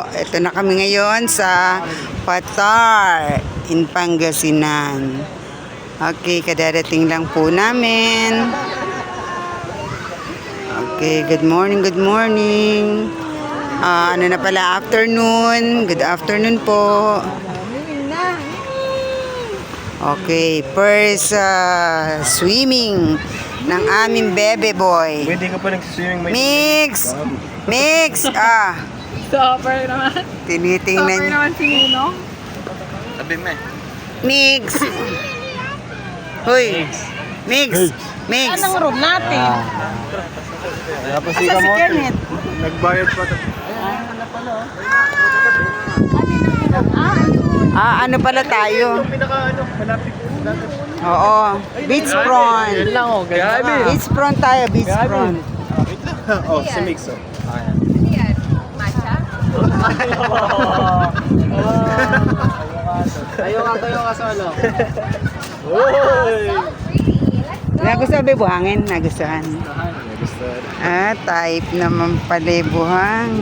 Ito na kami ngayon sa Patar in Pangasinan. Okay, kadarating lang po namin. Okay, good morning, good morning. Ano na pala, afternoon. Good afternoon po. Okay, first swimming ng aming bebe boy. Pwede ka pa nagsiswimming. Mix! Mix! Stopper naman. Tinitingnan. Stopper naman si Nino. Sabi mo eh. Mix! Hoy! Mix! Mix! Anong room natin? Tapos Asa si Kenneth? Nagbayad pa to. Ano pala tayo? Pinaka malapit. Oo. Beach prawn. Yun lang oh. Gabi. Beach prawn tayo, beach prawn. Oh, si Mix oh. Ayaw ka solo. Uy! Nagustuhan ba yung buhangin? Nagustuhan. Type naman pala yung buhangin.